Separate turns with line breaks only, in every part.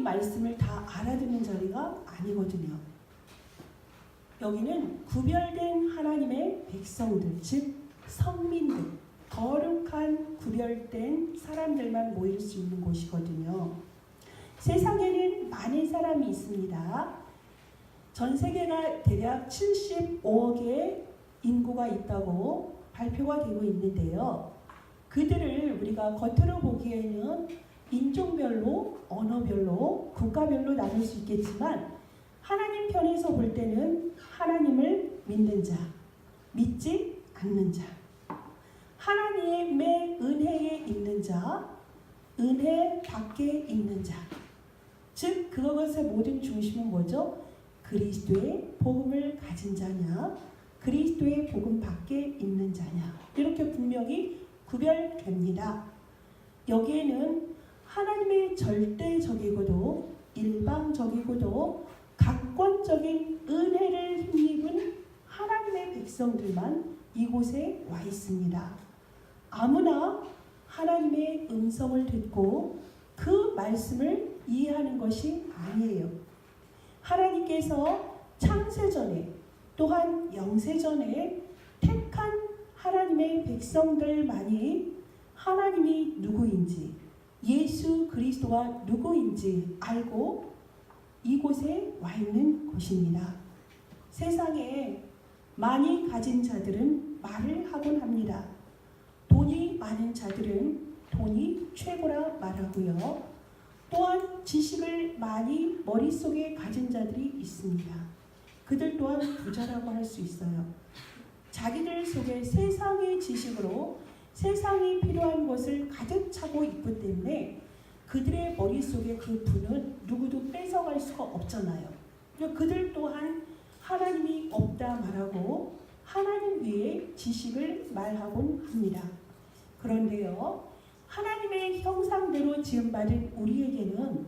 말씀을 다 알아듣는 자리가 아니거든요. 여기는 구별된 하나님의 백성들, 즉 성민들, 거룩한 구별된 사람들만 모일 수 있는 곳이거든요. 세상에는 많은 사람이 있습니다. 전 세계가 대략 75억의 인구가 있다고 발표가 되고 있는데요. 그들을 우리가 겉으로 보기에는 인종별로, 언어별로, 국가별로 나눌 수 있겠지만 하나님 편에서 볼 때는 하나님을 믿는 자, 믿지 않는 자, 하나님의 은혜에 있는 자, 은혜 밖에 있는 자, 즉 그것의 모든 중심은 뭐죠? 그리스도의 복음을 가진 자냐, 그리스도의 복음 밖에 있는 자냐, 이렇게 분명히 구별됩니다. 여기에는 하나님의 절대적이고도 일방적이고도 각권적인 은혜를 힘입은 하나님의 백성들만 이곳에 와 있습니다. 아무나 하나님의 음성을 듣고 그 말씀을 이해하는 것이 아니에요. 하나님께서 창세전에 또한 영세전에 택한 하나님의 백성들만이 하나님이 누구인지, 예수 그리스도가 누구인지 알고 이곳에 와 있는 곳입니다. 세상에 많이 가진 자들은 말을 하곤 합니다. 돈이 많은 자들은 돈이 최고라 말하고요. 또한 지식을 많이 머릿속에 가진 자들이 있습니다. 그들 또한 부자라고 할 수 있어요. 자기들 속에 세상의 지식으로 세상이 필요한 것을 가득 차고 있기 때문에 그들의 머릿속에 그 분은 누구도 뺏어갈 수가 없잖아요. 그들 또한 하나님이 없다 말하고 하나님 위에 지식을 말하곤 합니다. 그런데요, 하나님의 형상대로 지음받은 우리에게는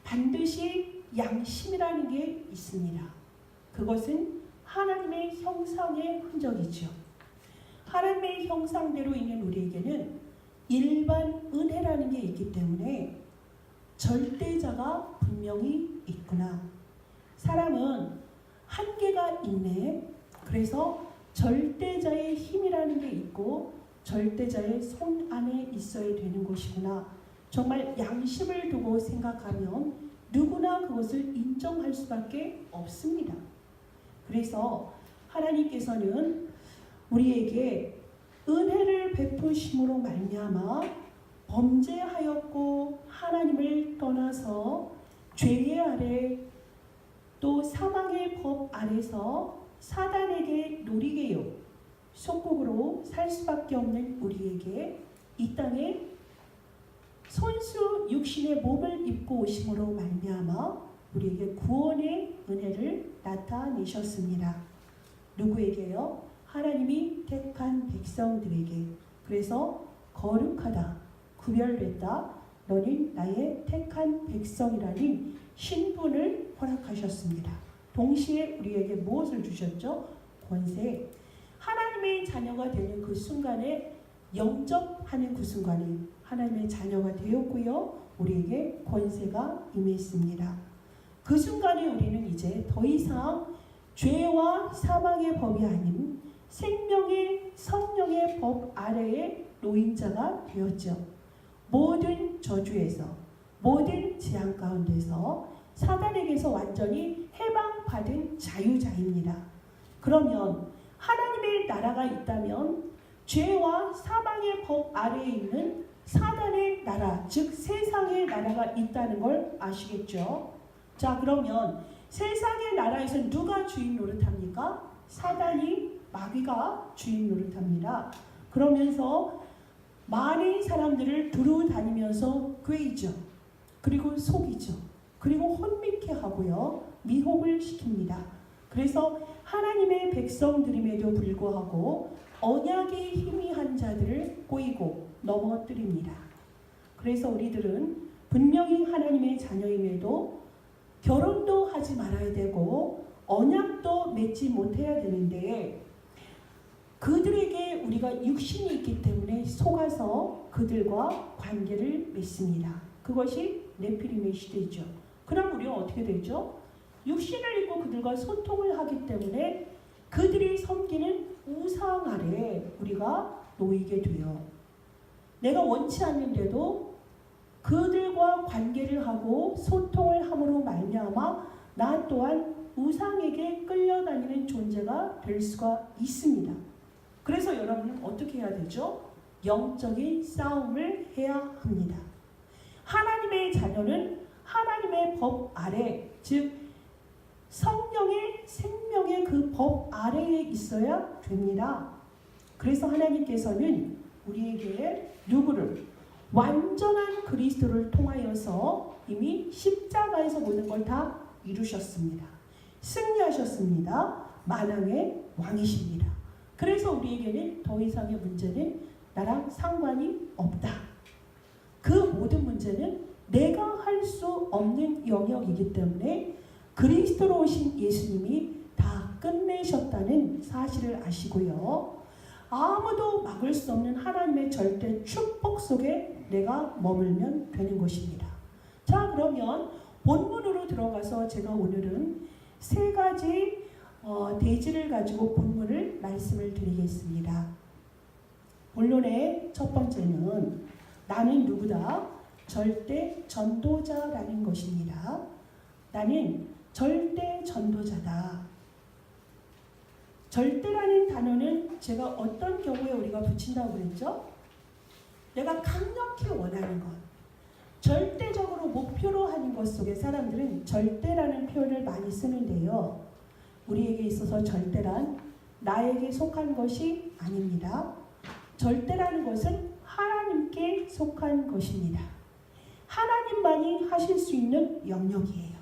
반드시 양심이라는 게 있습니다. 그것은 하나님의 형상의 흔적이죠. 하나님의 형상대로 있는 우리에게는 일반 은혜라는 게 있기 때문에 절대자가 분명히 있구나. 사람은 한계가 있네. 그래서 절대자의 힘이라는 게 있고 절대자의 손 안에 있어야 되는 것이구나. 정말 양심을 두고 생각하면 누구나 그것을 인정할 수밖에 없습니다. 그래서 하나님께서는 우리에게 은혜를 베푸심으로 말미암아 범죄하였고 하나님을 떠나서 죄의 아래 또 사망의 법 아래서 사단에게 노리게요 속국으로 살 수밖에 없는 우리에게 이 땅에 손수 육신의 몸을 입고 오심으로 말미암아 우리에게 구원의 은혜를 나타내셨습니다. 누구에게요? 하나님이 택한 백성들에게. 그래서 거룩하다, 구별됐다, 너는 나의 택한 백성이라는 신분을 허락하셨습니다. 동시에 우리에게 무엇을 주셨죠? 권세. 하나님의 자녀가 되는 그 순간에 영접하는 그 순간에 하나님의 자녀가 되었고요. 우리에게 권세가 임했습니다. 그 순간에 우리는 이제 더 이상 죄와 사망의 법이 아닌 생명의 성령의 법 아래의 노인자가 되었죠. 모든 저주에서, 모든 재앙 가운데서 사단에게서 완전히 해방받은 자유자입니다. 그러면 하나님의 나라가 있다면 죄와 사망의 법 아래에 있는 사단의 나라, 즉 세상의 나라가 있다는 걸 아시겠죠? 자, 그러면 세상의 나라에서 누가 주인 노릇합니까? 사단이, 마귀가 주인 노릇합니다. 그러면서 많은 사람들을 두루 다니면서 꾀이죠. 그리고 속이죠. 그리고 혼미케 하고요. 미혹을 시킵니다. 그래서 하나님의 백성들임에도 불구하고 언약의 희미한 자들을 꼬이고 넘어뜨립니다. 그래서 우리들은 분명히 하나님의 자녀임에도 결혼도 하지 말아야 되고 언약도 맺지 못해야 되는데 그들에게 우리가 육신이 있기 때문에 속아서 그들과 관계를 맺습니다. 그것이 네피림의 시대죠. 어떻게 되죠? 육신을 입고 그들과 소통을 하기 때문에 그들이 섬기는 우상 아래 우리가 놓이게 돼요. 내가 원치 않는데도 그들과 관계를 하고 소통을 함으로 말미암아 나 또한 우상에게 끌려다니는 존재가 될 수가 있습니다. 그래서 여러분은 어떻게 해야 되죠? 영적인 싸움을 해야 합니다. 하나님의 자녀는 하나님의 법 아래, 즉 성령의 생명의 그 법 아래에 있어야 됩니다. 그래서 하나님께서는 우리에게 누구를? 완전한 그리스도를 통하여서 이미 십자가에서 모든 걸 다 이루셨습니다. 승리하셨습니다. 만왕의 왕이십니다. 그래서 우리에게는 더 이상의 문제는 나랑 상관이 없다. 그 모든 문제는 내가 할 수 없는 영역이기 때문에 그리스도로 오신 예수님이 다 끝내셨다는 사실을 아시고요. 아무도 막을 수 없는 하나님의 절대 축복 속에 내가 머물면 되는 것입니다. 자, 그러면 본문으로 들어가서 제가 오늘은 세 가지 대지를 가지고 본문을 말씀을 드리겠습니다. 본론의 첫 번째는 나는 누구다? 절대 전도자라는 것입니다. 나는 절대 전도자다. 절대라는 단어는 제가 어떤 경우에 우리가 붙인다고 그랬죠? 내가 강력히 원하는 것, 절대적으로 목표로 하는 것 속에 사람들은 절대라는 표현을 많이 쓰는데요. 우리에게 있어서 절대란 나에게 속한 것이 아닙니다. 절대라는 것은 하나님께 속한 것입니다. 하나님만이 하실 수 있는 영역이에요.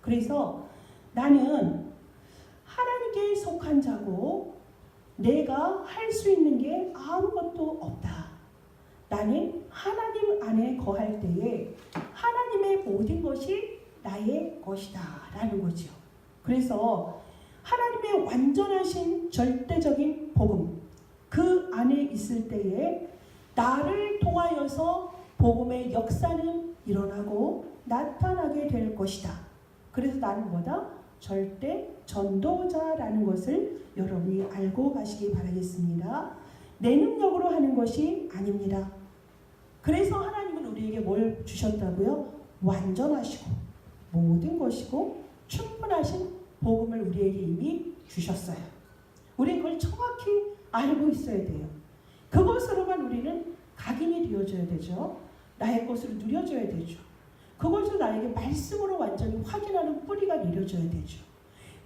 그래서 나는 하나님께 속한 자고 내가 할 수 있는 게 아무것도 없다. 나는 하나님 안에 거할 때에 하나님의 모든 것이 나의 것이다 라는 거죠. 그래서 하나님의 완전하신 절대적인 복음 그 안에 있을 때에 나를 통하여서 복음의 역사는 일어나고 나타나게 될 것이다. 그래서 나는 뭐다? 절대 전도자라는 것을 여러분이 알고 가시기 바라겠습니다. 내 능력으로 하는 것이 아닙니다. 그래서 하나님은 우리에게 뭘 주셨다고요? 완전하시고 모든 것이고 충분하신 복음을 우리에게 이미 주셨어요. 우리는 그걸 정확히 알고 있어야 돼요. 그것으로만 우리는 각인이 되어줘야 되죠. 나의 것으로 누려줘야 되죠. 그것을 나에게 말씀으로 완전히 확인하는 뿌리가 내려져야 되죠.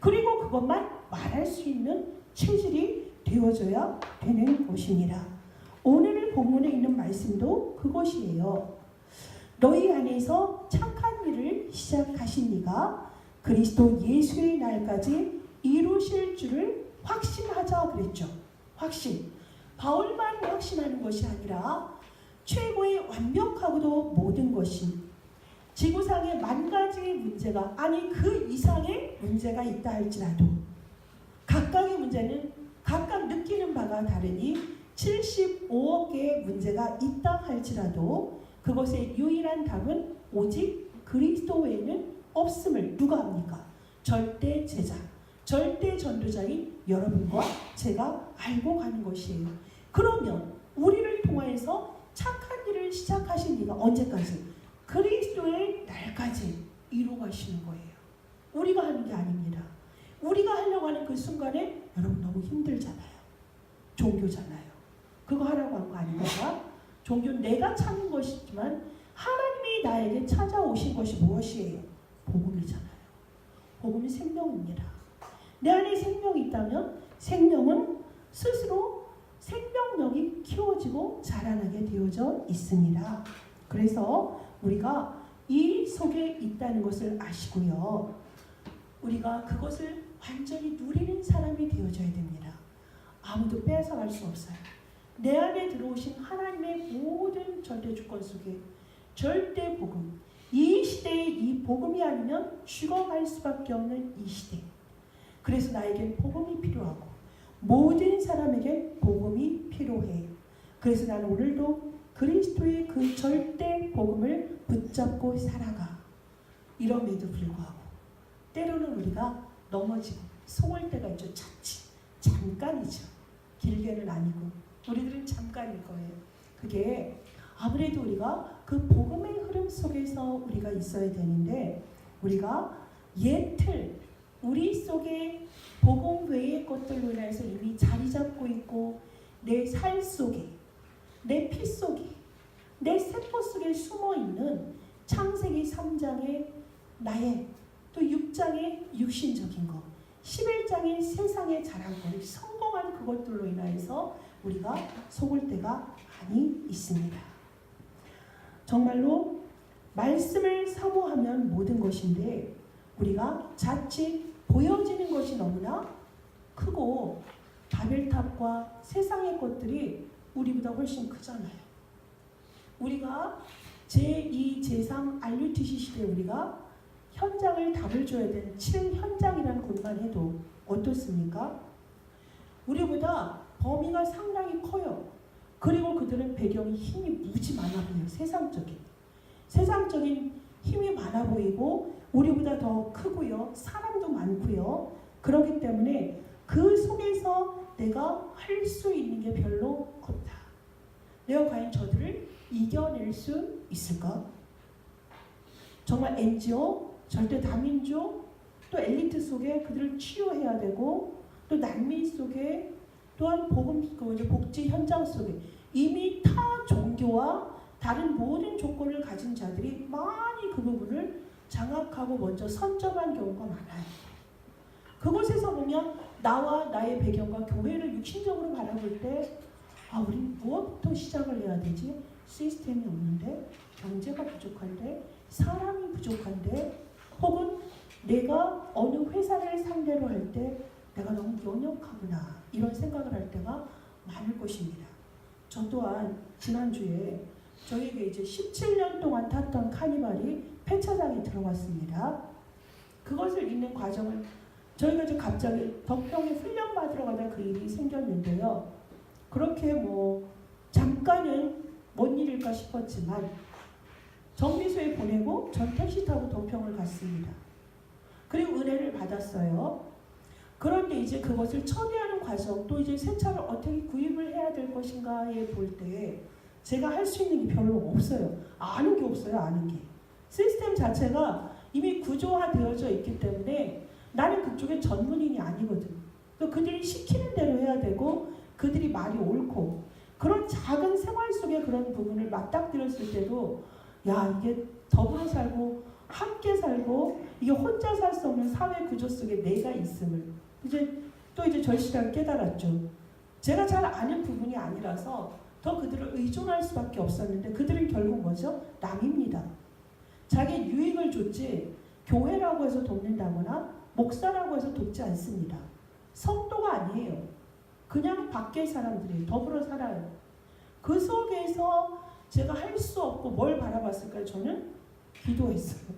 그리고 그것만 말할 수 있는 체질이 되어져야 되는 것입니다. 오늘 본문에 있는 말씀도 그것이에요. 너희 안에서 착한 일을 시작하신 이가 그리스도 예수의 날까지 이루실 줄을 확신하자 그랬죠. 확신. 바울만 확신하는 것이 아니라 최고의 완벽하고도 모든 것이 지구상에 10,000가지의 문제가 아니 그 이상의 문제가 있다 할지라도 각각의 문제는 각각 느끼는 바가 다르니 75억 개의 문제가 있다 할지라도 그것의 유일한 답은 오직 그리스도 외에는 없음을 누가 합니까? 절대 제자, 절대 전도자인 여러분과 제가 알고 가는 것이에요. 그러면 우리를 통하여서 착한 일을 시작하신 이가 언제까지? 그리스도의 날까지 이루어 가시는 거예요. 우리가 하는 게 아닙니다. 우리가 하려고 하는 그 순간에 여러분 너무 힘들잖아요. 종교잖아요. 그거 하라고 한 거 아닙니까? 종교는 내가 찾는 것이지만 하나님이 나에게 찾아오신 것이 무엇이에요? 복음이잖아요. 복음이 생명입니다. 내 안에 생명이 있다면 생명은 스스로 생명력이 키워지고 자라나게 되어져 있습니다. 그래서 우리가 이 속에 있다는 것을 아시고요. 우리가 그것을 완전히 누리는 사람이 되어져야 됩니다. 아무도 뺏어갈 수 없어요. 내 안에 들어오신 하나님의 모든 절대 주권 속에 절대 복음, 이 시대의 이 복음이 아니면 죽어갈 수밖에 없는 이 시대. 그래서 나에겐 복음이 필요하고 모든 사람에게 복음이 필요해. 그래서 나는 오늘도 그리스도의 그 절대 복음을 붙잡고 살아가. 이럼에도 불구하고 때로는 우리가 넘어지고 속을 때가 있죠. 자칫 잠깐이죠. 길게는 아니고 우리들은 잠깐일 거예요. 그게 아무래도 우리가 그 복음의 흐름 속에서 우리가 있어야 되는데 우리가 옛틀 우리 속에 복음 외의 것들로 인해서 이미 자리 잡고 있고 내 살 속에 내 피 속에 내 세포 속에 숨어있는 창세기 3장의 나의 또 6장의 육신적인 것 11장의 세상의 자랑거리 성공한 그것들로 인하여서 우리가 속을 때가 많이 있습니다. 정말로 말씀을 사모하면 모든 것인데 우리가 자칫 보여지는 것이 너무나 크고 바벨탑과 세상의 것들이 우리보다 훨씬 크잖아요. 우리가 제2, 제3 RUTC 시대에 우리가 현장을 답을 줘야 되는 7현장이라는 곳만 해도 어떻습니까? 우리보다 범위가 상당히 커요. 그리고 그들은 배경이 힘이 무지 많아 보여요. 세상적인 힘이 많아 보이고 우리보다 더 크고요. 사람도 많고요. 그렇기 때문에 그 속에서 내가 할 수 있는 게 별로 없다. 내가 과연 저들을 이겨낼 수 있을까? 정말 NGO, 절대 다민족, 또 엘리트 속에 그들을 치유해야 되고 또 난민 속에 또한 복지 현장 속에 이미 타 종교와 다른 모든 조건을 가진 자들이 많이 그 부분을 장악하고 먼저 선점한 경우가 많아요. 그곳에서 보면 나와 나의 배경과 교회를 육신적으로 바라볼 때 우린 무엇부터 시작을 해야 되지? 시스템이 없는데, 경제가 부족한데, 사람이 부족한데, 혹은 내가 어느 회사를 상대로 할 때 내가 너무 연약하구나 이런 생각을 할 때가 많을 것입니다. 저 또한 지난주에 저에게 이제 17년 동안 탔던 카니발이 폐차장에 들어갔습니다. 그것을 잇는 과정을 저희가 이제 갑자기 덕평에 훈련 받으러 가다 그 일이 생겼는데요. 그렇게 잠깐은 뭔 일일까 싶었지만 정비소에 보내고 전 택시 타고 덕평을 갔습니다. 그리고 은혜를 받았어요. 그런데 이제 그것을 처리하는 과정 또 이제 새 차를 어떻게 구입을 해야 될 것인가에 볼 때 제가 할 수 있는 게 별로 없어요. 아는 게 없어요. 아는 게. 시스템 자체가 이미 구조화되어져 있기 때문에 나는 그쪽에 전문인이 아니거든. 그들이 시키는 대로 해야 되고 그들이 말이 옳고 그런 작은 생활 속의 그런 부분을 맞닥뜨렸을 때도 야 이게 더불어 살고 함께 살고 이게 혼자 살 수 없는 사회 구조 속에 내가 있음을 이제 절실하게 깨달았죠. 제가 잘 아는 부분이 아니라서 더 그들을 의존할 수밖에 없었는데 그들은 결국 뭐죠? 남입니다. 자기 유익을 줬지 교회라고 해서 돕는다거나 목사라고 해서 돕지 않습니다. 성도가 아니에요. 그냥 밖의 사람들이 더불어 살아요. 그 속에서 제가 할 수 없고 뭘 바라봤을까요? 저는 기도했어요.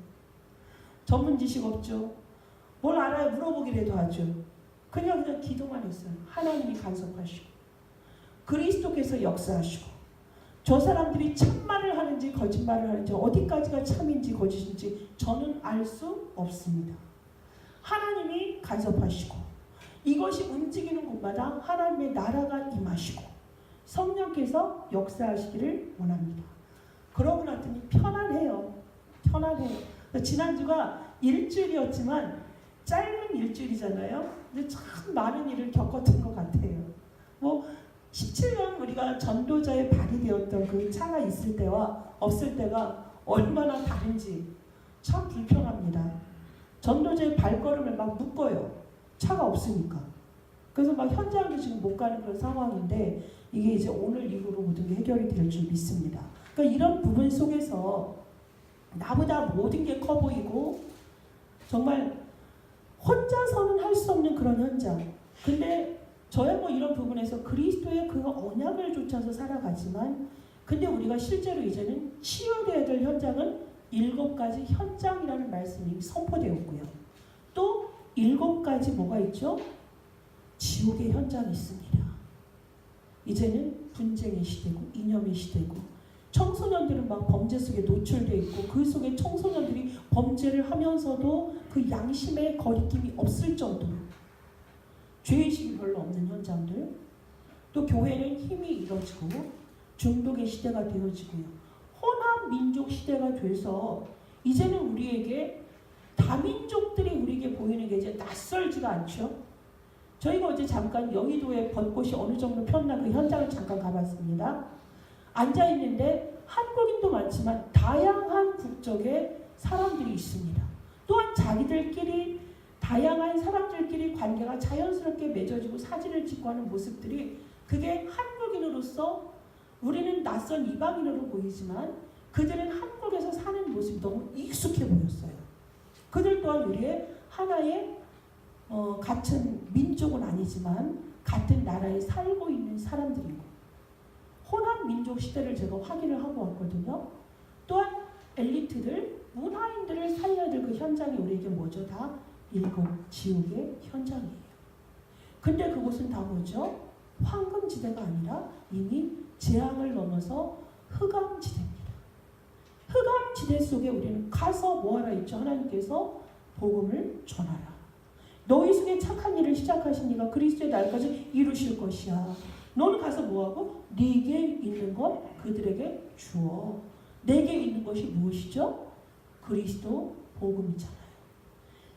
전문 지식 없죠. 뭘 알아야 물어보기라도 하죠. 그냥 기도만 했어요. 하나님이 간섭하시고 그리스도께서 역사하시고 저 사람들이 참말을 하는지 거짓말을 하는지 어디까지가 참인지 거짓인지 저는 알 수 없습니다. 하나님이 간섭하시고 이것이 움직이는 곳마다 하나님의 나라가 임하시고 성령께서 역사하시기를 원합니다. 그러고 났더니 편안해요. 지난주가 일주일이었지만 짧은 일주일이잖아요. 근데 참 많은 일을 겪었던 것 같아요. 17년 우리가 전도자의 발이 되었던 그 차가 있을 때와 없을 때가 얼마나 다른지 참 불편합니다. 전도자의 발걸음을 막 묶어요. 차가 없으니까. 그래서 막 현장도 지금 못 가는 그런 상황인데 이게 이제 오늘 이후로 모든 게 해결이 될 줄 믿습니다. 그러니까 이런 부분 속에서 나보다 모든 게 커 보이고 정말 혼자서는 할 수 없는 그런 현장. 근데 저야 이런 부분에서 그리스도의 그 언약을 쫓아서 살아가지만 근데 우리가 실제로 이제는 치유되어야 될 현장은 7가지 현장이라는 말씀이 선포되었고요. 또 7가지 뭐가 있죠? 지옥의 현장이 있습니다. 이제는 분쟁의 시대고 이념의 시대고 청소년들은 막 범죄 속에 노출되어 있고 그 속에 청소년들이 범죄를 하면서도 그 양심의 거리낌이 없을 정도로 죄의식이 별로 없는 현장들, 또 교회는 힘이 잃어지고 중독의 시대가 되어지고요. 혼합 민족 시대가 돼서 이제는 우리에게 다민족들이 우리에게 보이는 게 이제 낯설지가 않죠. 저희가 어제 잠깐 여의도에 벚꽃이 어느 정도 폈나 그 현장을 잠깐 가봤습니다. 앉아있는데 한국인도 많지만 다양한 국적의 사람들이 있습니다. 또한 자기들끼리 다양한 사람들끼리 관계가 자연스럽게 맺어지고 사진을 찍고 하는 모습들이 그게 한국인으로서 우리는 낯선 이방인으로 보이지만 그들은 한국에서 사는 모습이 너무 익숙해 보였어요. 그들 또한 우리의 하나의 같은 민족은 아니지만 같은 나라에 살고 있는 사람들이고 혼합 민족 시대를 제가 확인을 하고 왔거든요. 또한 엘리트들, 문화인들을 살려야 될 그 현장이 우리에게 뭐죠? 다 일곱 지옥의 현장이에요. 근데 그곳은 다 뭐죠? 황금지대가 아니라 이미 재앙을 넘어서 흑암지대입니다. 흑암지대 속에 우리는 가서 뭐하라 했죠? 하나님께서 복음을 전하라. 너희 속에 착한 일을 시작하신 이가 그리스도의 날까지 이루실 것이야. 너는 가서 뭐하고? 네게 있는 것 그들에게 주어. 내게 있는 것이 무엇이죠? 그리스도 복음이잖아요.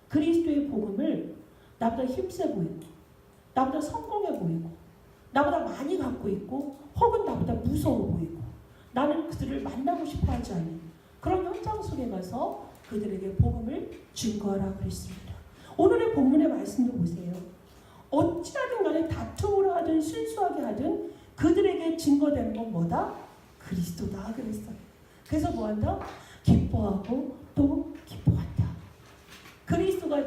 그리스도의 복음을 나보다 힘세 보이고 나보다 성공해 보이고 나보다 많이 갖고 있고 혹은 나보다 무서워 보이고 나는 그들을 만나고 싶어 하지 않는 그런 현장 속에 가서 그들에게 복음을 증거하라 그랬습니다. 오늘의 본문의 말씀도 보세요. 어찌하든 간에 다툼으로 하든 순수하게 하든 그들에게 증거되는 건 뭐다? 그리스도다 그랬어요. 그래서 뭐한다? 기뻐하고 또 기뻐한다. 그리스도가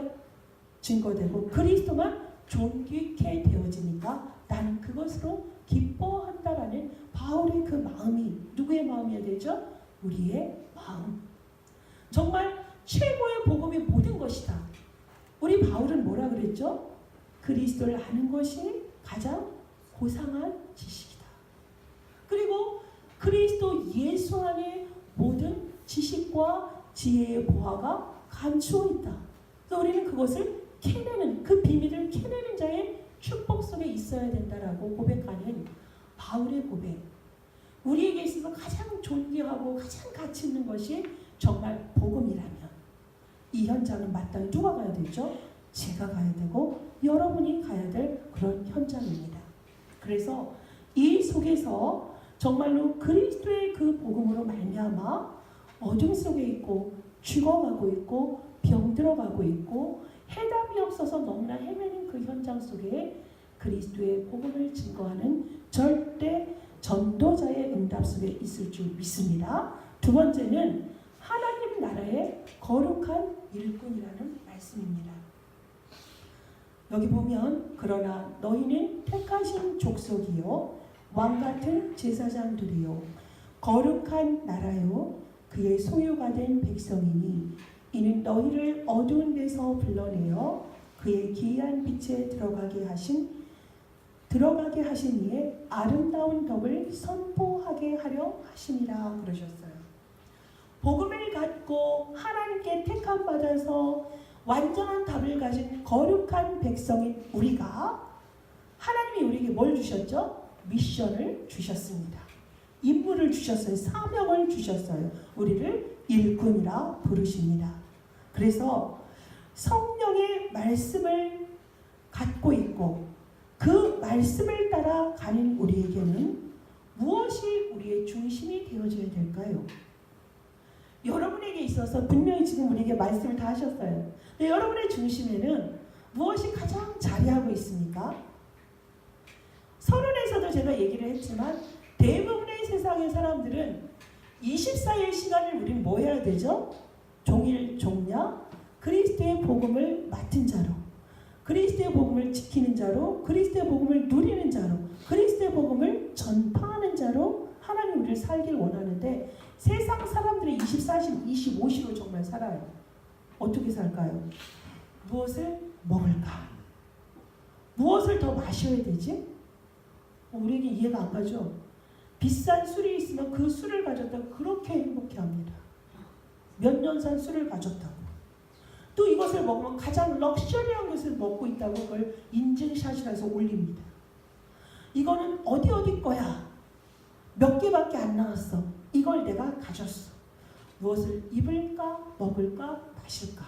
증거되고 그리스도만 존귀케 되어지니까 나는 그것으로 기뻐한다라는 바울의 그 마음이 누구의 마음이어야 되죠? 우리의 마음. 정말 최고의 복음이 모든 것이다. 우리 바울은 뭐라 그랬죠? 그리스도를 아는 것이 가장 고상한 지식이다. 그리고 그리스도 예수 안에 모든 지식과 지혜의 보화가 감추어 있다. 그래서 우리는 그것을 캐내는 그 비밀을 캐내는 자의 축복 속에 있어야 된다라고 고백하는 바울의 고백. 우리에게 있어서 가장 존귀하고 가장 가치 있는 것이 정말 복음이라면 이 현장은 마땅히 누가 가야 되죠? 제가 가야 되고 여러분이 가야 될 그런 현장입니다. 그래서 이 속에서 정말로 그리스도의 그 복음으로 말미암아 어둠 속에 있고 죽어가고 있고 병들어가고 있고 해답이 없어서 너무나 헤매는 그 현장 속에 그리스도의 복음을 증거하는 절대 전도자의 응답 속에 있을 줄 믿습니다. 두 번째는 하나님 나라의 거룩한 일꾼이라는 말씀입니다. 여기 보면 그러나 너희는 택하신 족속이요 왕같은 제사장들이요 거룩한 나라요 그의 소유가 된 백성이니 이는 너희를 어두운 데서 불러내어 그의 기이한 빛에 들어가게 하신 이의 아름다운 덕을 선포하게 하려 하심이라 그러셨어요. 복음을 갖고 하나님께 택함 받아서 완전한 답을 가진 거룩한 백성인 우리가 하나님이 우리에게 뭘 주셨죠? 미션을 주셨습니다. 임무를 주셨어요. 사명을 주셨어요. 우리를 일꾼이라 부르십니다. 그래서 성령의 말씀을 갖고 있고 그 말씀을 따라 가는 우리에게는 무엇이 우리의 중심이 되어져야 될까요? 여러분에게 있어서 분명히 지금 우리에게 말씀을 다 하셨어요. 근데 여러분의 중심에는 무엇이 가장 자리하고 있습니까? 서론에서도 제가 얘기를 했지만 대부분의 세상의 사람들은 24일 시간을 우리는 뭐 해야 되죠? 종일 종냐? 그리스도의 복음을 맡은 자로, 그리스도의 복음을 지키는 자로, 그리스도의 복음을 누리는 자로, 그리스도의 복음을 전파하는 자로 하나님 우리를 살길 원하는데 세상 사람들이 24시, 25시로 정말 살아요. 어떻게 살까요? 무엇을 먹을까? 무엇을 더 마셔야 되지? 우리에게 이해가 안 가죠? 비싼 술이 있으면 그 술을 가졌다고 그렇게 행복해합니다. 몇 년 산 술을 가졌다고. 또 이것을 먹으면 가장 럭셔리한 것을 먹고 있다고 그걸 인증샷이라서 올립니다. 이거는 어디 거야. 몇 개밖에 안 나왔어. 이걸 내가 가졌어. 무엇을 입을까, 먹을까, 마실까.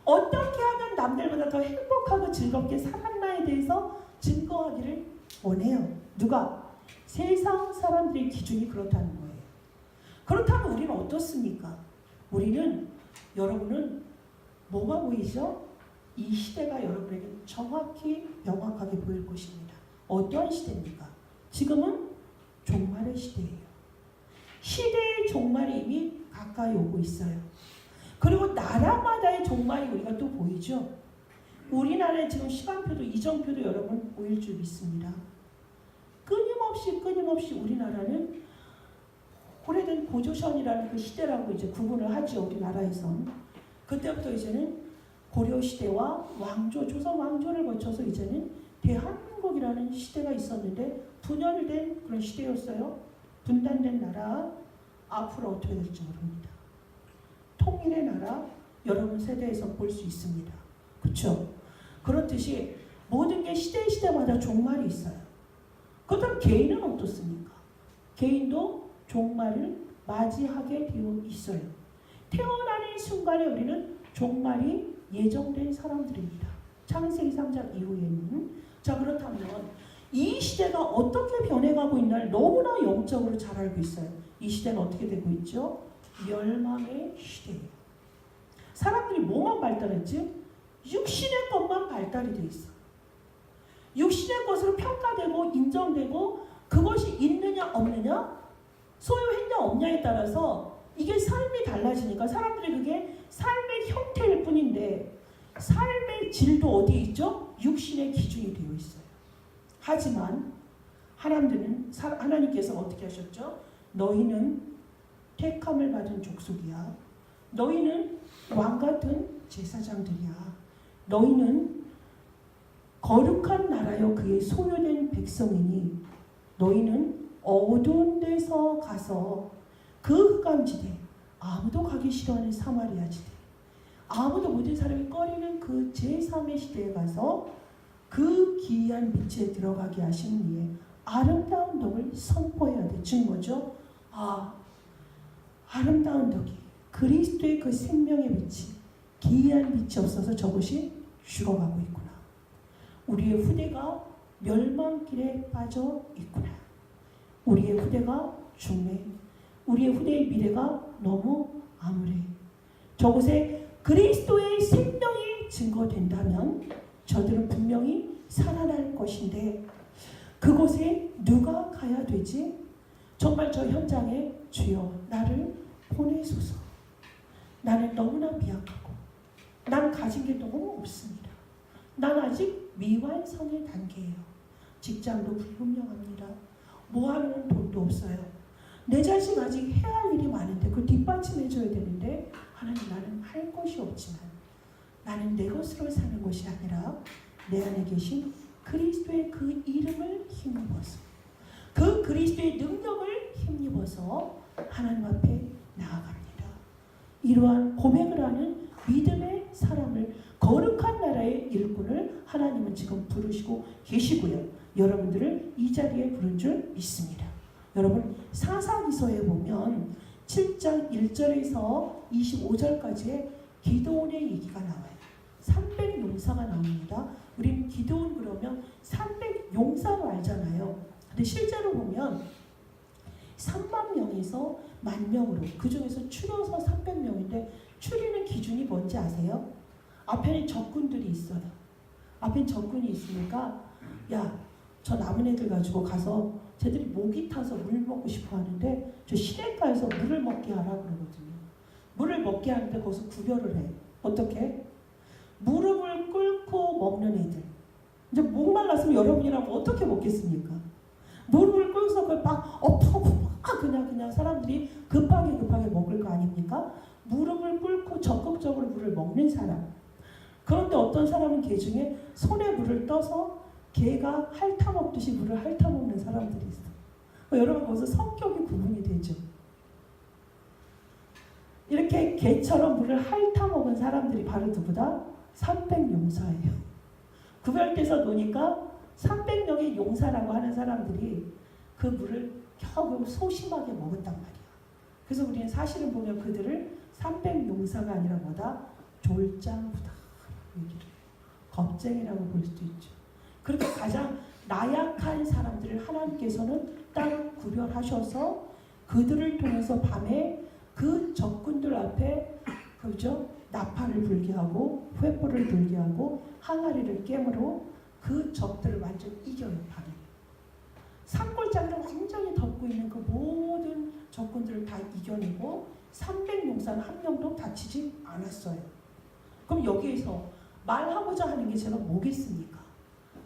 어떻게 하면 남들보다 더 행복하고 즐겁게 살았나에 대해서 증거하기를 원해요. 누가? 세상 사람들의 기준이 그렇다는 거예요. 그렇다면 우리는 어떻습니까? 우리는, 여러분은 뭐가 보이죠? 이 시대가 여러분에게 정확히 명확하게 보일 것입니다. 어떠한 시대입니까? 지금은 종말의 시대예요. 시대의 종말이 이미 가까이 오고 있어요. 그리고 나라마다의 종말이 우리가 또 보이죠. 우리나라의 지금 시간표도 이정표도 여러분 보일 줄 믿습니다. 끊임없이 우리나라는 오래된 고조선이라는 그 시대라고 이제 구분을 하죠. 우리나라에선. 그때부터 이제는 고려 시대와 왕조, 조선 왕조를 거쳐서 이제는 대한민국이라는 시대가 있었는데 분열된 그런 시대였어요. 분단된 나라, 앞으로 어떻게 될지 모릅니다. 통일의 나라, 여러분 세대에서 볼 수 있습니다. 그렇죠? 그렇듯이 모든 게 시대마다 종말이 있어요. 그렇다면 개인은 어떻습니까? 개인도 종말을 맞이하게 되어 있어요. 태어나는 순간에 우리는 종말이 예정된 사람들입니다. 창세기 3장 이후에는. 자, 그렇다면 이 시대가 어떻게 변해가고 있나를 너무나 영적으로 잘 알고 있어요. 이 시대는 어떻게 되고 있죠? 멸망의 시대예요. 사람들이 뭐만 발달했지? 육신의 것만 발달이 돼 있어. 육신의 것으로 평가되고 인정되고 그것이 있느냐 없느냐, 소유했냐 없냐에 따라서 이게 삶이 달라지니까 사람들이 그게 삶의 형태일 뿐인데 삶의 질도 어디에 있죠? 육신의 기준이 되어 있어요. 하지만 하나님께서 어떻게 하셨죠? 너희는 택함을 받은 족속이야. 너희는 왕같은 제사장들이야. 너희는 거룩한 나라여 그의 소유된 백성이니 너희는 어두운 데서 가서 그 흑암지대, 아무도 가기 싫어하는 사마리아 지대, 아무도 모든 사람이 꺼리는 그 제3의 시대에 가서 그 기이한 빛에 들어가게 하신 이의 아름다운 덕을 선포해야 돼. 즉 뭐죠? 아름다운 덕이 그리스도의 그 생명의 빛이, 기이한 빛이 없어서 저것이 죽어가고 있구나. 우리의 후대가 멸망길에 빠져 있구나. 우리의 후대가 죽네. 우리의 후대의 미래가 너무 암울해. 저곳에 그리스도의 생명이 증거된다면 저들은 분명히 살아날 것인데 그곳에 누가 가야 되지? 정말 저 현장에 주여 나를 보내소서. 나는 너무나 미약하고 난 가진 게 너무 없습니다. 난 아직 미완성의 단계예요. 직장도 불분명합니다. 모아놓은 돈도 없어요. 내 자식 아직 해야 할 일이 많은데 그걸 뒷받침해줘야 되는데 하나님 나는 할 것이 없지만 나는 내 것으로 사는 것이 아니라 내 안에 계신 그리스도의 그 이름을 힘입어서 그 그리스도의 능력을 힘입어서 하나님 앞에 나아갑니다. 이러한 고백을 하는 믿음의 사람을 거룩한 나라의 일꾼을 하나님은 지금 부르시고 계시고요. 여러분들을 이 자리에 부른 줄 믿습니다. 여러분 사사기서에 보면 7장 1절에서 25절까지의 기드온의 얘기가 나와요. 300용사가 나옵니다. 우리는 기드온 그러면 300용사로 알잖아요. 근데 실제로 보면 3만 명에서 10,000명으로 그 중에서 추려서 300명인데 추리는 기준이 뭔지 아세요? 앞에는 적군들이 있어요. 앞에 적군이 있으니까 야, 저 남은 애들 가지고 가서 쟤들이 목이 타서 물 먹고 싶어 하는데 저 시냇가에서 물을 먹게 하라 그러거든요. 물을 먹게 하는데 거기서 구별을 해. 어떻게? 무릎을 꿇고 먹는 애들. 이제 목말랐으면 여러분이라면 어떻게 먹겠습니까? 무릎을 꿇어서 그걸 막 그냥 사람들이 급하게 먹을 거 아닙니까? 무릎을 꿇고 적극적으로 물을 먹는 사람. 그런데 어떤 사람은 개 중에 손에 물을 떠서 개가 핥아먹듯이 물을 핥아먹는 사람들이 있어. 여러분 거기서 성격이 구분이 되죠. 이렇게 개처럼 물을 핥아먹은 사람들이 바로 누구다? 300용사예요. 구별돼서 노니까 300명의 용사라고 하는 사람들이 그 물을 겨우 소심하게 먹었단 말이야. 그래서 우리는 사실은 보면 그들을 300용사가 아니라 뭐다? 졸장부다 얘기를 해요. 겁쟁이라고 볼 수도 있죠. 그렇게 가장 나약한 사람들을 하나님께서는 따로 구별하셔서 그들을 통해서 밤에 그 적군들 앞에 그죠? 나팔을 불게 하고 횃불을 불게 하고 항아리를 깨므로 그 적들을 완전 이겨요. 밤에 산골짜기를 완전히 덮고 있는 그 모든 적군들을 다 이겨내고 300용사는 한 명도 다치지 않았어요. 그럼 여기에서 말하고자 하는 게 제가 뭐겠습니까?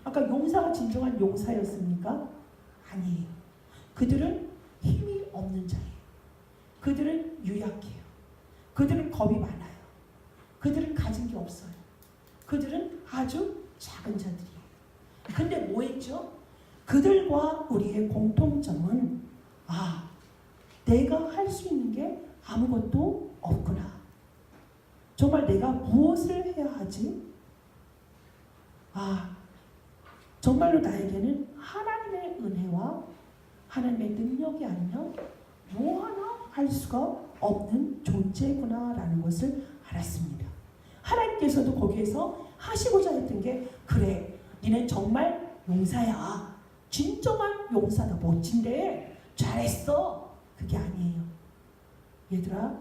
아까 용사가 진정한 용사였습니까? 아니에요. 그들은 힘이 없는 자예요. 그들은 유약해요. 그들은 겁이 많아요. 그들은 가진 게 없어요. 그들은 아주 작은 자들이에요. 근데 뭐 했죠? 그들과 우리의 공통점은 내가 할 수 있는 게 아무것도 없구나. 정말 내가 무엇을 해야 하지? 정말로 나에게는 하나님의 은혜와 하나님의 능력이 아니면 뭐 하나 할 수가 없는 존재구나라는 것을 알았습니다. 하나님께서도 거기에서 하시고자 했던 게 그래, 니네 정말 용사야. 진정한 용사다. 멋진데 잘했어. 그게 아니에요. 얘들아,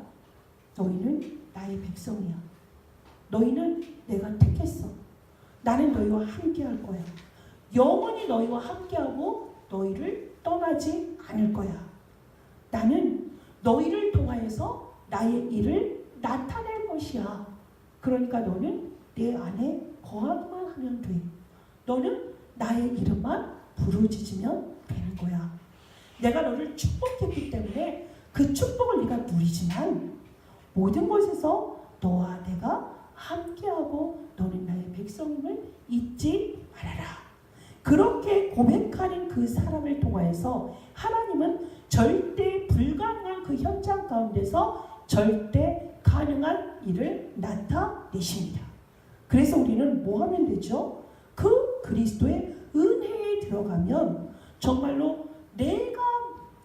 너희는 나의 백성이야. 너희는 내가 택했어. 나는 너희와 함께 할 거야. 영원히 너희와 함께하고 너희를 떠나지 않을 거야. 나는 너희를 통하여서 나의 일을 나타낼 것이야. 그러니까 너는 내 안에 거하기만 하면 돼. 너는 나의 이름만 부르짖으면 되는 거야. 내가 너를 축복했기 때문에 그 축복을 네가 누리지만 모든 것에서 너와 내가 함께하고 너는 나의 백성임을 잊지 말아라. 그렇게 고백하는 그 사람을 통하여서 하나님은 절대 불가능한 그 현장 가운데서 절대 가능한 일을 나타내십니다. 그래서 우리는 뭐 하면 되죠? 그 그리스도의 은혜에 들어가면 정말로 내가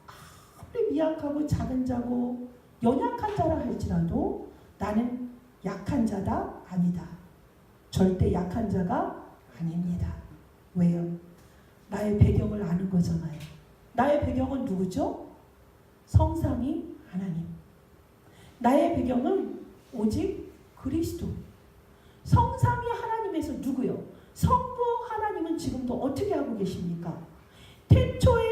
아무리 미약하고 작은 자고 연약한 자라 할지라도 나는 약한 자다? 아니다. 절대 약한 자가 아닙니다. 왜요? 나의 배경을 아는 거잖아요. 나의 배경은 누구죠? 성삼위 하나님. 나의 배경은 오직 그리스도. 성삼위 하나님에서 누구요? 성부 하나님은 지금도 어떻게 하고 계십니까? 태초에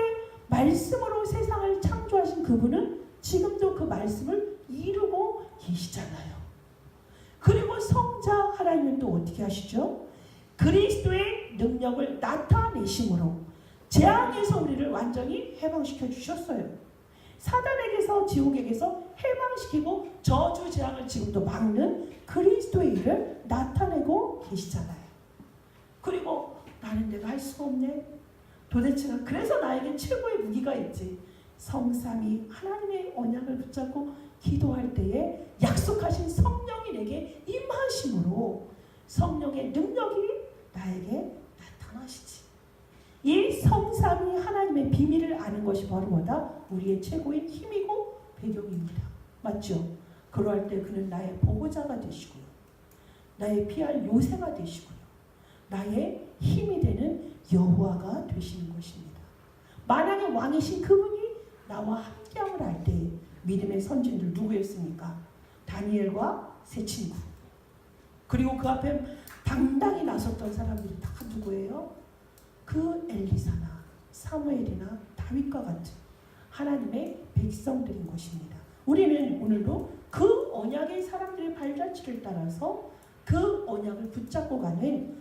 말씀으로 세상을 창조하신 그분은 지금도 그 말씀을 이루고 계시잖아요. 그리고 성자 하나님은 또 어떻게 하시죠? 그리스도의 능력을 나타내심으로 재앙에서 우리를 완전히 해방시켜 주셨어요. 사단에게서 지옥에게서 해방시키고 저주 재앙을 지금도 막는 그리스도의 일을 나타내고 계시잖아요. 그리고 나는 내가 할 수가 없네. 도대체가 그래서 나에게 최고의 무기가 있지. 성삼위 하나님의 언약을 붙잡고 기도할 때에 약속하신 성령이 내게 임하심으로 성령의 능력이 나에게 나타나시지. 이 성삼위 하나님의 비밀을 아는 것이 바로 뭐다? 우리의 최고의 힘이고 배경입니다. 맞죠? 그러할 때 그는 나의 보호자가 되시고요. 나의 피할 요새가 되시고요. 나의 힘이 되는 여호와가 되시는 것입니다. 만왕의 왕이신 그분이 나와 함께함을 할 때 믿음의 선진들 누구였습니까? 다니엘과 세 친구. 그리고 그 앞에 당당히 나섰던 사람들이 다 누구예요? 그 엘리사나 사무엘이나 다윗과 같은 하나님의 백성들인 것입니다. 우리는 오늘도 그 언약의 사람들의 발자취를 따라서 그 언약을 붙잡고 가는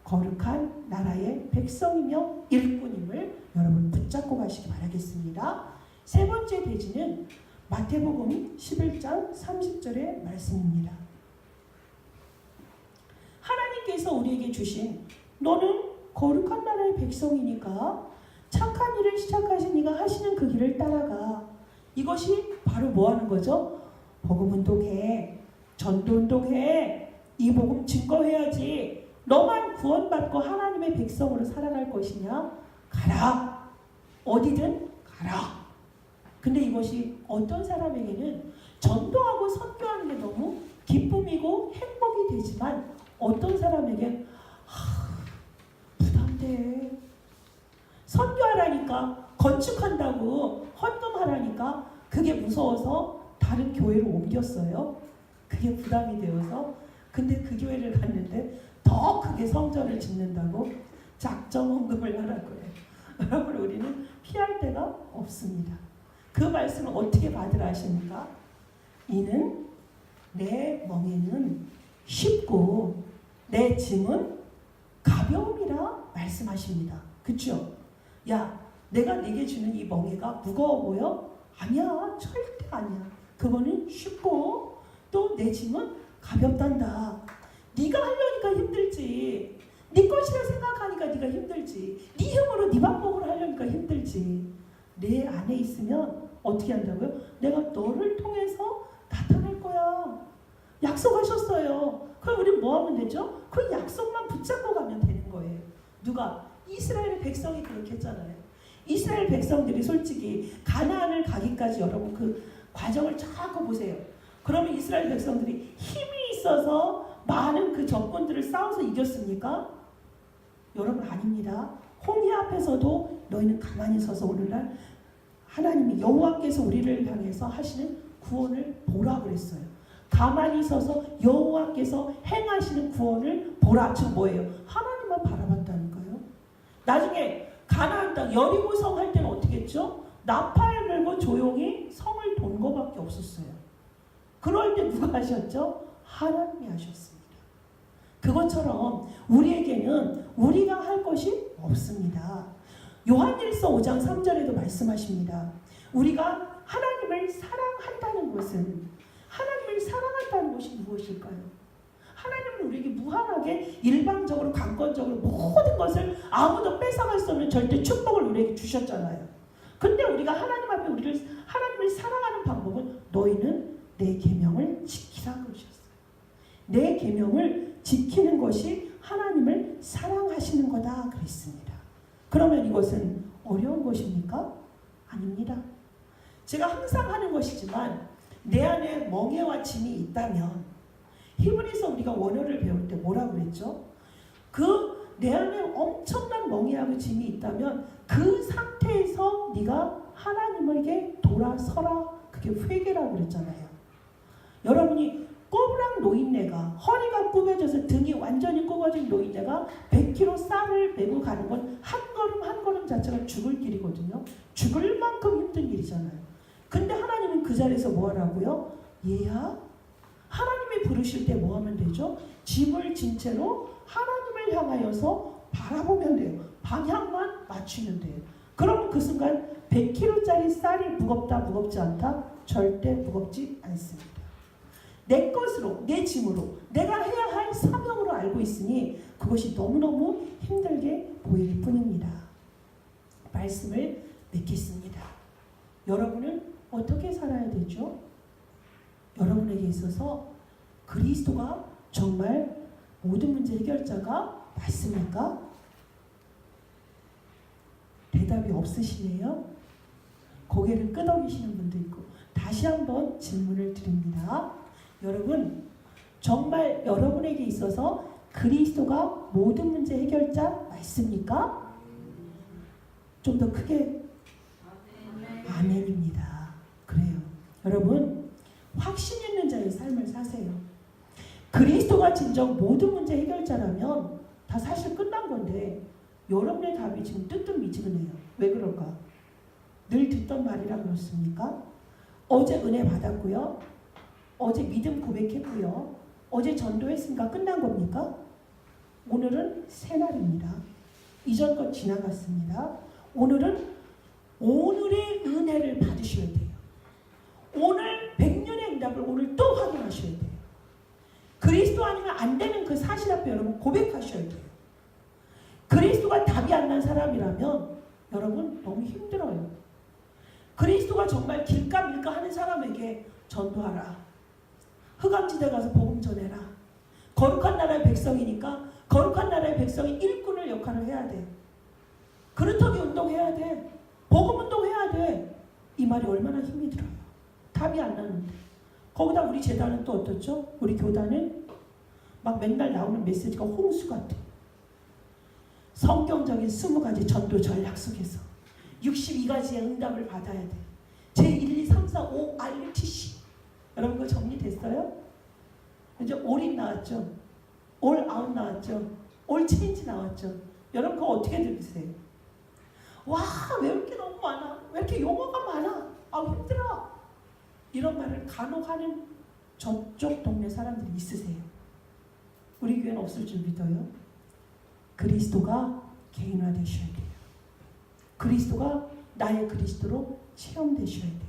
거룩한 나라의 백성이며 일꾼임을 여러분 붙잡고 가시기 바라겠습니다. 세 번째 대지는 마태복음 11장 30절의 말씀입니다. 하나님께서 우리에게 주신 너는 거룩한 나라의 백성이니까 착한 일을 시작하신 이가 하시는 그 길을 따라가. 이것이 바로 뭐 하는 거죠? 복음 운동해. 전도 운동해. 이 복음 증거해야지. 너만 구원받고 하나님의 백성으로 살아갈 것이냐? 가라. 어디든 가라. 근데 이것이 어떤 사람에게는 전도하고 선교하는 게 너무 기쁨이고 행복이 되지만 어떤 사람에게 부담돼. 선교하라니까, 건축한다고 헌금하라니까 그게 무서워서 다른 교회로 옮겼어요. 그게 부담이 되어서. 근데 그 교회를 갔는데 더 크게 성전을 짓는다고 작정 헌금을 하라고 해요. 여러분, 우리는 피할 데가 없습니다. 그 말씀을 어떻게 받으라 하십니까? 이는 내 멍에는 쉽고 내 짐은 가벼움이라 말씀하십니다. 그렇죠? 야, 내가 네게 주는 이 멍에가 무거워 보여? 아니야, 절대 아니야. 그거는 쉽고 또 내 짐은 가볍단다. 네가 하려니까 힘들지. 네 것이라 생각하니까 네가 힘들지. 네 힘으로 네 방법으로 하려니까 힘들지. 내 안에 있으면 어떻게 한다고요? 내가 너를 통해서 나타날 거야. 약속하셨어요. 그럼 우리 뭐 하면 되죠? 그 약속만 붙잡고 가면 되는 거예요. 누가? 이스라엘 백성이 그렇게 했잖아요. 이스라엘 백성들이 솔직히 가나안을 가기까지 여러분 그 과정을 자꾸 보세요. 그러면 이스라엘 백성들이 힘이 있어서 많은 그 적군들을 싸워서 이겼습니까? 여러분, 아닙니다. 홍해 앞에서도 너희는 가만히 서서 오늘날 하나님이 여호와께서 우리를 향해서 하시는 구원을 보라 그랬어요. 가만히 서서 여호와께서 행하시는 구원을 보라. 즉 뭐예요? 하나님만 바라봤다니까요. 나중에 가나안 땅 여리고성 할 때는 어떻게 했죠? 나팔 불고 조용히 성을 돈 거밖에 없었어요. 그럴 때 누가 하셨죠? 하나님이 하셨습니다. 그것처럼 우리에게는 우리가 할 것이 없습니다. 요한일서 5장 3절에도 말씀하십니다. 우리가 하나님을 사랑한다는 것은, 하나님을 사랑한다는 것이 무엇일까요? 하나님은 우리에게 무한하게 일방적으로 강권적으로 모든 것을 아무도 뺏어갈 수 없는 절대 축복을 우리에게 주셨잖아요. 근데 우리가 하나님 앞에 하나님을 사랑하는 방법은 너희는 내 계명을 지키라 그러셨어요. 내 계명을 지키는 것이 하나님을 사랑하시는 거다 그랬습니다. 그러면 이것은 어려운 것입니까? 아닙니다. 제가 항상 하는 것이지만 내 안에 멍에와 짐이 있다면, 히브리서 우리가 원어를 배울 때 뭐라고 그랬죠? 그 내 안에 엄청난 멍에하고 짐이 있다면 그 상태에서 네가 하나님에게 돌아서라. 그게 회개라고 그랬잖아요. 여러분이 꼬부랑 노인네가 허리가 구겨져서 등이 완전히 굽어진 노인네가 100kg 쌀을 메고 가는 건 한 걸음 한 걸음 자체가 죽을 길이거든요. 죽을 만큼 힘든 일이잖아요. 근데 하나님은 그 자리에서 뭐 하라고요? 얘야, 하나님이 부르실 때 뭐 하면 되죠? 짐을 진 채로 하나님을 향하여서 바라보면 돼요. 방향만 맞추면 돼요. 그러면 그 순간 100kg짜리 쌀이 무겁다, 무겁지 않다? 절대 무겁지 않습니다. 내 것으로, 내 짐으로, 내가 해야 할 사명으로 알고 있으니 그것이 너무너무 힘들게 보일 뿐입니다. 말씀을 맺겠습니다. 여러분은 어떻게 살아야 되죠? 여러분에게 있어서 그리스도가 정말 모든 문제 해결자가 맞습니까? 대답이 없으시네요. 고개를 끄덕이시는 분도 있고. 다시 한번 질문을 드립니다. 여러분, 정말 여러분에게 있어서 그리스도가 모든 문제 해결자 맞습니까? 좀 더 크게 아멘입니다. 그래요. 여러분, 확신 있는 자의 삶을 사세요. 그리스도가 진정 모든 문제 해결자라면 다 사실 끝난 건데 여러분의 답이 지금 뜨뜻미지근해요. 왜 그럴까? 늘 듣던 말이라 그렇습니까? 어제 은혜 받았고요. 어제 믿음 고백했고요. 어제 전도했으니까 끝난 겁니까? 오늘은 새날입니다. 이전 것 지나갔습니다. 오늘은 오늘의 은혜를 받으셔야 돼요. 오늘 100년의 응답을 오늘 또 확인하셔야 돼요. 그리스도 아니면 안 되는 그 사실 앞에 여러분 고백하셔야 돼요. 그리스도가 답이 안 난 사람이라면 여러분 너무 힘들어요. 그리스도가 정말 길가 밀가 하는 사람에게 전도하라. 흑암지대 가서 복음 전해라. 거룩한 나라의 백성이니까 거룩한 나라의 백성이 일꾼을 역할을 해야 돼. 그루터기 운동해야 돼. 복음 운동해야 돼. 이 말이 얼마나 힘이 들어요. 답이 안 나는데. 거기다 우리 재단은 또 어떻죠? 우리 교단은 막 맨날 나오는 메시지가 홍수 같아. 성경적인 20가지 전도 전략 속에서 62가지의 응답을 받아야 돼. 제1, 2, 3, 4, 5 RTC. 여러분 그거 정리됐어요? 이제 올인 나왔죠? 올 아웃 나왔죠? 올 체인지 나왔죠? 여러분 그거 어떻게 들으세요? 와, 왜 이렇게 너무 많아? 왜 이렇게 용어가 많아? 아, 힘들어. 이런 말을 간혹 하는 저쪽 동네 사람들이 있으세요. 우리 교회는 없을 줄 믿어요. 그리스도가 개인화되셔야 돼요. 그리스도가 나의 그리스도로 체험되셔야 돼요.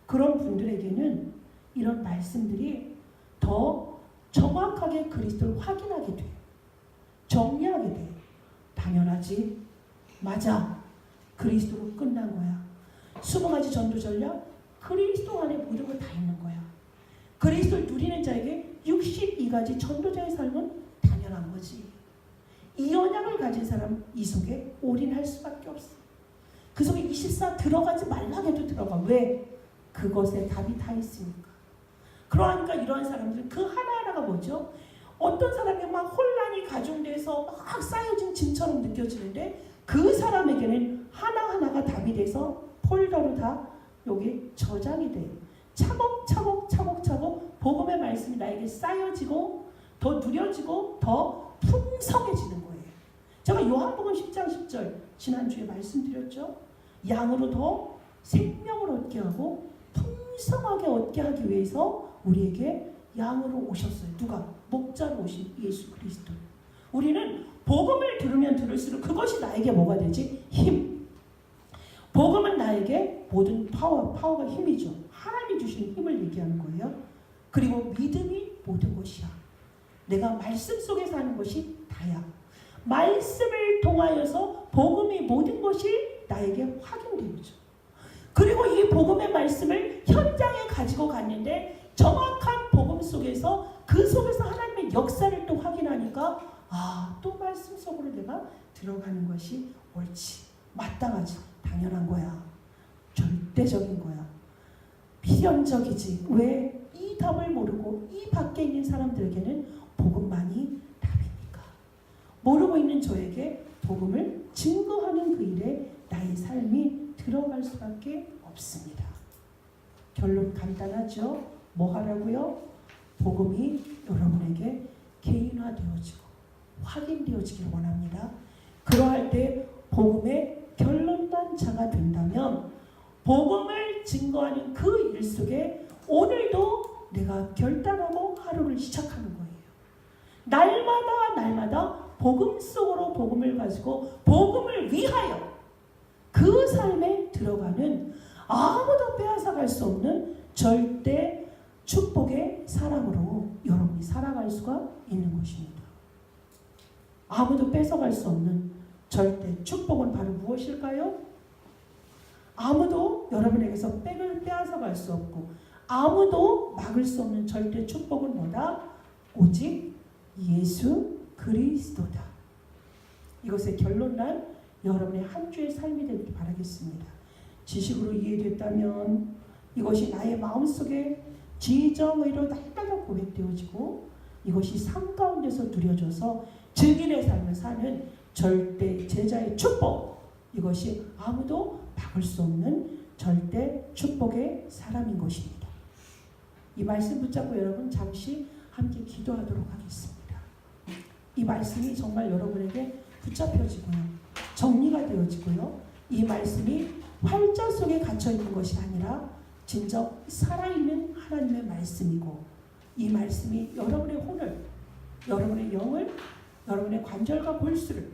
그런 분들에게는 이런 말씀들이 더 정확하게 그리스도를 확인하게 돼요. 정리하게 돼요. 당연하지. 맞아. 그리스도로 끝난 거야. 20가지 전도 전략, 그리스도 안에 모든 걸 다 있는 거야. 그리스도를 누리는 자에게 62가지 전도자의 삶은 당연한 거지. 이 언약을 가진 사람 이 속에 올인할 수밖에 없어. 그 속에 24 들어가지 말라 해도 들어가. 왜? 그것에 답이 다 있으니까. 그러니까 이러한 사람들은 그 하나하나가 뭐죠? 어떤 사람이 막 혼란이 가중돼서 막 쌓여진 짐처럼 느껴지는데 그 사람에게는 하나하나가 답이 돼서 폴더로 다 여기 저장이 돼요. 차곡차곡 복음의 말씀이 나에게 쌓여지고 더 누려지고 더 풍성해지는 거예요. 제가 요한복음 10장 10절 지난주에 말씀드렸죠. 양으로 더 생명을 얻게 하고 풍성하게 얻게 하기 위해서 우리에게 양으로 오셨어요. 누가? 목자로 오신 예수 그리스도. 우리는 복음을 들으면 들을수록 그것이 나에게 뭐가 되지? 힘. 복음은 나에게 모든 파워가 힘이죠. 하나님이 주신 힘을 얘기하는 거예요. 그리고 믿음이 모든 것이야. 내가 말씀 속에 사는 것이 다야. 말씀을 통하여서 복음이 모든 것이 나에게 확인되죠. 그리고 이 복음의 말씀을 현장에 가지고 갔는데 정확한 복음 속에서 그 속에서 하나님의 역사를 또 확인하니까 또 말씀 속으로 내가 들어가는 것이 옳지. 마땅하지. 당연한 거야. 절대적인 거야. 필연적이지. 왜? 이 답을 모르고 이 밖에 있는 사람들에게는 복음만이 답이니까. 모르고 있는 저에게 복음을 증거하는 그 일에 나의 삶이 들어갈 수밖에 없습니다. 결론 간단하죠? 뭐 하라고요? 복음이 여러분에게 개인화되어지고 확인되어지길 원합니다. 그러할 때 복음의 결론난 자가 된다면 복음을 증거하는 그 일 속에 오늘도 내가 결단하고 하루를 시작하는 거예요. 날마다 복음 속으로 복음을 가지고 복음을 위하여 그 삶에 들어가는 아무도 빼앗아갈 수 없는 절대 축복의 사람으로 여러분이 살아갈 수가 있는 것입니다. 아무도 뺏어갈 수 없는 절대 축복은 바로 무엇일까요? 아무도 여러분에게서 백을 빼앗아갈 수 없고 아무도 막을 수 없는 절대 축복은 뭐다? 오직 예수 그리스도다. 이것의 결론난 여러분의 한 주의 삶이 되길 바라겠습니다. 지식으로 이해됐다면 이것이 나의 마음속에 지정의로 날마다 고백되어지고 이것이 삶 가운데서 누려져서 증인의 삶을 사는 절대 제자의 축복, 이것이 아무도 막을 수 없는 절대 축복의 사람인 것입니다. 이 말씀 붙잡고 여러분 잠시 함께 기도하도록 하겠습니다. 이 말씀이 정말 여러분에게 붙잡혀지고요. 정리가 되어지고요. 이 말씀이 활자 속에 갇혀있는 것이 아니라 진정 살아있는 하나님의 말씀이고 이 말씀이 여러분의 혼을, 여러분의 영을, 여러분의 관절과 골수를,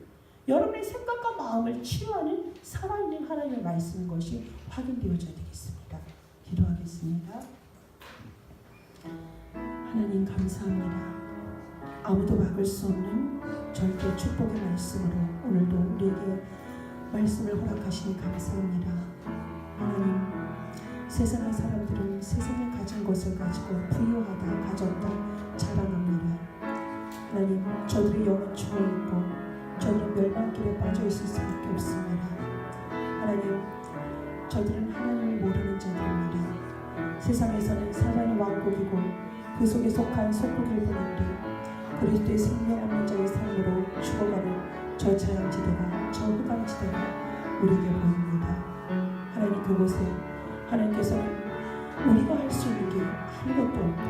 여러분의 생각과 마음을 치유하는 살아있는 하나님의 말씀인 것이 확인되어져야 되겠습니다. 기도하겠습니다. 하나님 감사합니다. 아무도 막을 수 없는 절대 축복의 말씀으로 오늘도 우리에게 말씀을 허락하시니 감사합니다. 하나님, 세상의 사람들은 세상에 가진 것을 가지고 부유하다, 가졌다 자랑합니다. 하나님, 저들의 영은 죽어있고 저들은 멸망길에 빠져있을 수밖에 없습니다. 하나님, 저들은 하나님을 모르는 자들입니다. 세상에서는 사단의 왕국이고 그 속에 속한 속국일 뿐인데 그리스도의 생명 없는 자의 삶으로 죽어가는 저 자양지대가, 저 흑암지대가 우리에게 보입니다. 하나님, 그곳에 하나님께서는 우리가 할 수 있는 게 아무것도 없고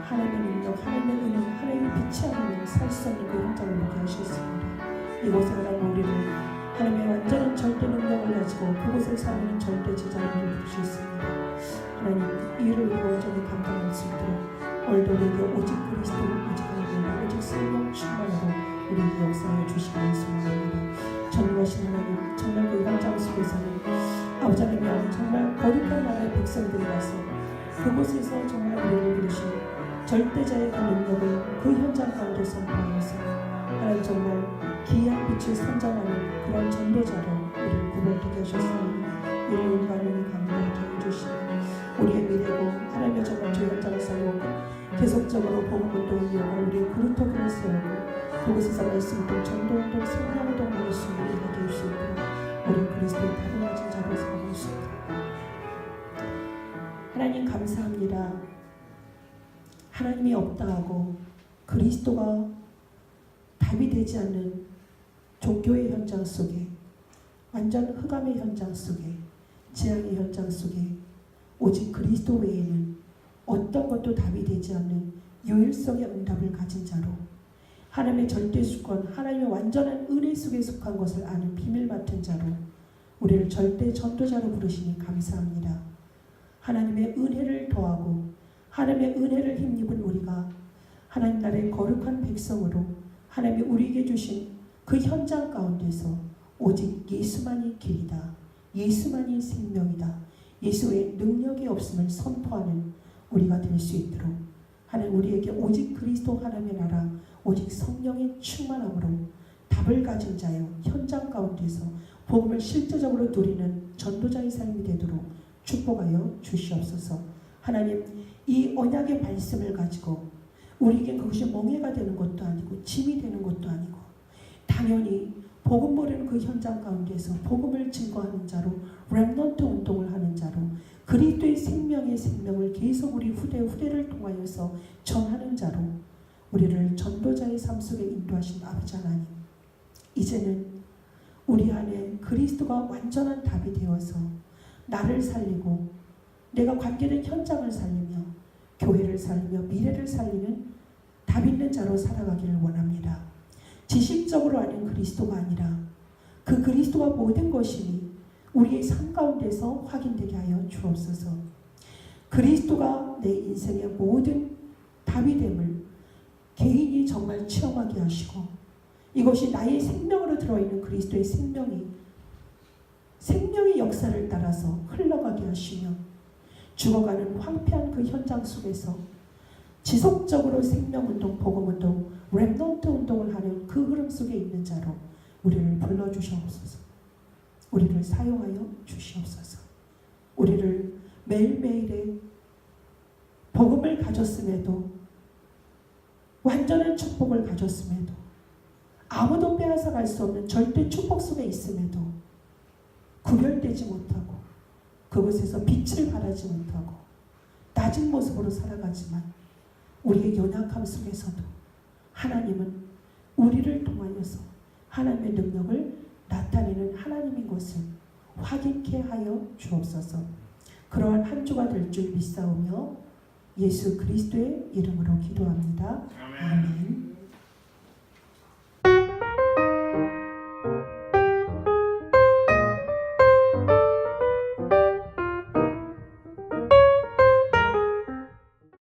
하나님의 능력, 하나님의 은혜, 하나님의 빛이 아니면 살 수 없는 그 현장을 보게 하셨습니다. 이곳에 하나님 우리를 하나님의 완전한 절대 능력을 가지고 그곳을 사는 절대 제자를 부르셨습니다. 하나님, 이를 우리가 온전히 감당할 수 있도록 오늘도 우리에게 오직 그리스도를 오직 하나님과 오직 성령 충만으로 우리에게 역사하여 주시기를 소망합니다. 전능하신 하나님, 정말 그 현장 속에서는 아버지 하나님, 정말 거룩한 나라의 백성들이 와서 그곳에서 정말 우리를 부르신 절대자의 그 능력을 그 현장 가운데 선포하여서 하나님 정말 기이한 빛을 선전하는 그런 전도자로 우리를 구별되게 하셨습니다. 이를 우리가 능히 감당하게 해주시고 우리의 미래고 하나님의 정말 주 현장을 살고 계속적으로 복음운동을 이용한 우리의 그루터기를 세우고 그곳에서 말씀운동, 전도운동, 성령운동 하는 수를 하게 해주실 때 우리 그리스도의 다름맞은 자로 살아갈 수 있도록 하나님 감사합니다. 하나님이 없다 하고 그리스도가 답이 되지 않는 종교의 현장 속에, 완전 흑암의 현장 속에, 재앙의 현장 속에 오직 그리스도 외에는 어떤 것도 답이 되지 않는 유일성의 응답을 가진 자로 하나님의 절대 주권, 하나님의 완전한 은혜 속에 속한 것을 아는 비밀 맡은 자로 우리를 절대 전도자로 부르시니 감사합니다. 하나님의 은혜를 더하고 하나님의 은혜를 힘입은 우리가 하나님 나라의 거룩한 백성으로 하나님이 우리에게 주신 그 현장 가운데서 오직 예수만이 길이다, 예수만이 생명이다, 예수의 능력이 없음을 선포하는 우리가 될 수 있도록 하나님 우리에게 오직 그리스도 하나님의 나라, 오직 성령의 충만함으로 답을 가진 자여 현장 가운데서 복음을 실제적으로 누리는 전도자의 삶이 되도록 축복하여 주시옵소서. 하나님, 이 언약의 말씀을 가지고 우리에게 그것이 멍해가 되는 것도 아니고 짐이 되는 것도 아니고 당연히 복음 모르는 그 현장 가운데서 복음을 증거하는 자로 렘넌트 운동을 하는 자로 그리스도의 생명의 생명을 계속 우리 후대를 통하여서 전하는 자로 우리를 전도자의 삶 속에 인도하신 아버지 하나님, 이제는 우리 안에 그리스도가 완전한 답이 되어서 나를 살리고 내가 관계된 현장을 살리며 교회를 살리며 미래를 살리는 답 있는 자로 살아가기를 원합니다. 지식적으로 아는 그리스도가 아니라 그 그리스도가 모든 것이니 우리의 삶 가운데서 확인되게 하여 주옵소서. 그리스도가 내 인생의 모든 답이 됨을 개인이 정말 체험하게 하시고 이것이 나의 생명으로 들어있는 그리스도의 생명의 역사를 따라서 흘러가게 하시며 죽어가는 황폐한 그 현장 속에서 지속적으로 생명운동, 복음운동, 렘넌트 운동을 하는 그 흐름 속에 있는 자로 우리를 불러주시옵소서. 우리를 사용하여 주시옵소서. 우리를 매일매일의 복음을 가졌음에도 완전한 축복을 가졌음에도 아무도 빼앗아갈 수 없는 절대 축복 속에 있음에도 구별되지 못하고 그곳에서 빛을 발하지 못하고 낮은 모습으로 살아가지만 우리의 연약함 속에서도 하나님은 우리를 통하여서 하나님의 능력을 나타내는 하나님인 것을 확인케 하여 주옵소서. 그러한 한 주가 될 줄 믿사오며 예수 그리스도의 이름으로 기도합니다. 아멘.